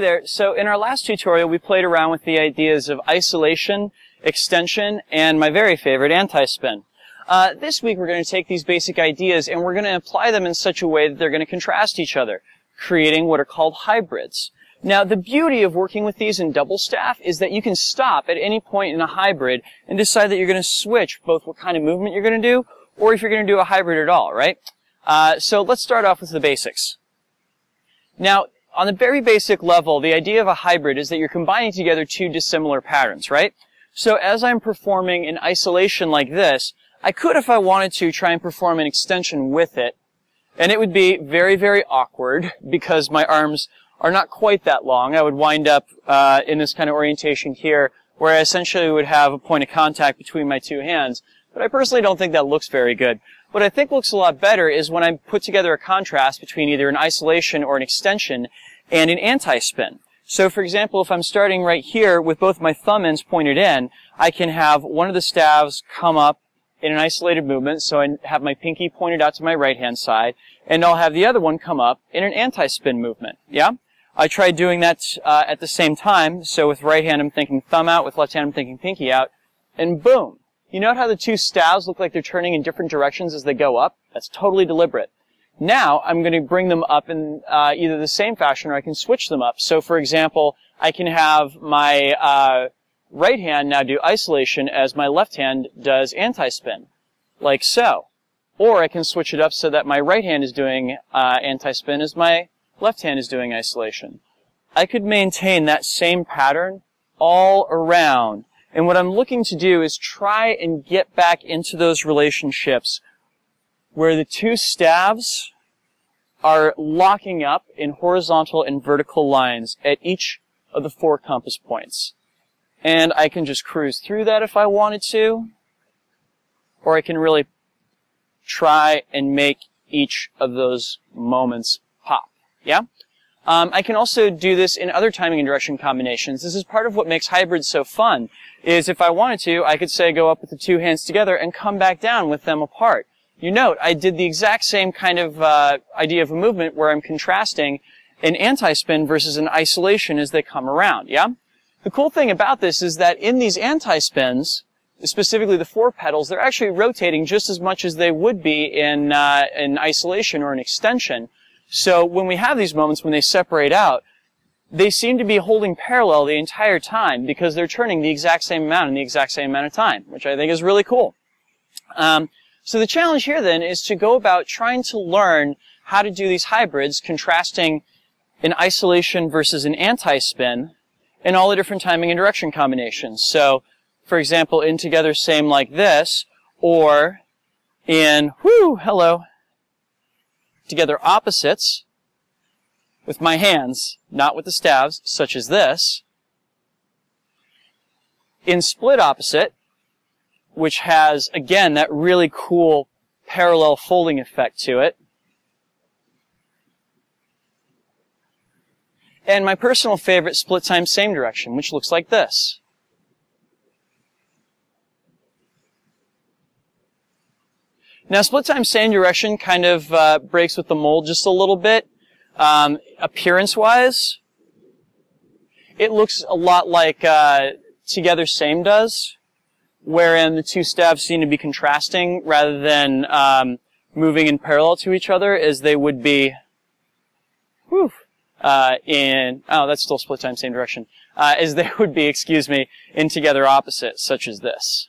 there. So in our last tutorial, we played around with the ideas of isolation, extension, and my very favorite, antispin. This week, we're going to take these basic ideas and we're going to apply them in such a way that they're going to contrast each other, creating what are called hybrids. Now, the beauty of working with these in double staff is that you can stop at any point in a hybrid and decide that you're going to switch both what kind of movement you're going to do or if you're going to do a hybrid at all, right? So let's start off with the basics. Now, on the very basic level, the idea of a hybrid is that you're combining together two dissimilar patterns, right? So as I'm performing an isolation like this, I could, if I wanted to, try and perform an extension with it, and it would be very, very awkward because my arms are not quite that long. I would wind up in this kind of orientation here, where I essentially would have a point of contact between my two hands. But I personally don't think that looks very good. What I think looks a lot better is when I put together a contrast between either an isolation or an extension and an anti-spin. So for example, if I'm starting right here with both my thumb ends pointed in, I can have one of the staves come up in an isolated movement, so I have my pinky pointed out to my right-hand side, and I'll have the other one come up in an anti-spin movement, yeah? I tried doing that at the same time, so with right hand I'm thinking thumb out, with left hand I'm thinking pinky out, and boom. You note how the two staves look like they're turning in different directions as they go up? That's totally deliberate. Now, I'm going to bring them up in either the same fashion or I can switch them up. So, for example, I can have my right hand now do isolation as my left hand does anti-spin, like so. Or I can switch it up so that my right hand is doing anti-spin as my left hand is doing isolation. I could maintain that same pattern all around. And what I'm looking to do is try and get back into those relationships where the two staves are locking up in horizontal and vertical lines at each of the 4 compass points. And I can just cruise through that if I wanted to, or I can really try and make each of those moments pop. Yeah? I can also do this in other timing and direction combinations. This is part of what makes hybrids so fun, is if I wanted to, I could say go up with the two hands together and come back down with them apart. You note, I did the exact same kind of idea of a movement where I'm contrasting an anti-spin versus an isolation as they come around, yeah? The cool thing about this is that in these anti-spins, specifically the 4 pedals, they're actually rotating just as much as they would be in an isolation or an extension. So when we have these moments when they separate out, they seem to be holding parallel the entire time because they're turning the exact same amount in the exact same amount of time, which I think is really cool. So the challenge here then is to go about trying to learn how to do these hybrids, contrasting an isolation versus an anti-spin in all the different timing and direction combinations. So, for example, in together same like this, or in, together opposites with my hands, not with the staves, such as this. In split opposite, which has, again, that really cool parallel folding effect to it. And my personal favorite, split time same direction, which looks like this. Now, split time same direction kind of breaks with the mold just a little bit. Appearance-wise, it looks a lot like together same does, wherein the two staves seem to be contrasting rather than moving in parallel to each other as they would be that's still split time same direction, as they would be, in together opposite, such as this.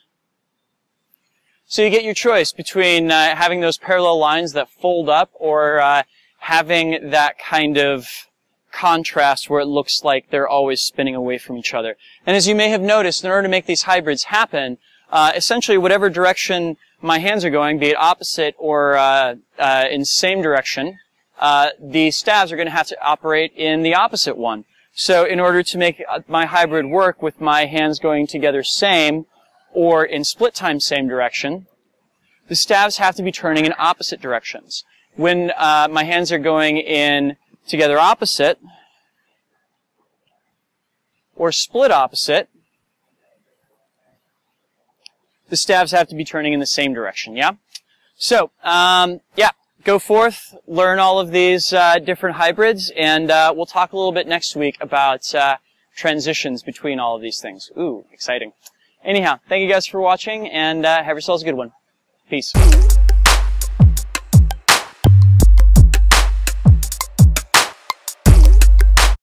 So you get your choice between having those parallel lines that fold up or having that kind of contrast where it looks like they're always spinning away from each other. And as you may have noticed, in order to make these hybrids happen, essentially whatever direction my hands are going, be it opposite or in same direction, the staves are going to have to operate in the opposite one. So in order to make my hybrid work with my hands going together same, or in split time same direction, the staves have to be turning in opposite directions. When my hands are going in together opposite, or split opposite, the staves have to be turning in the same direction, yeah? So, go forth, learn all of these different hybrids, and we'll talk a little bit next week about transitions between all of these things. Ooh, exciting. Anyhow, thank you guys for watching, and have yourselves a good one. Peace.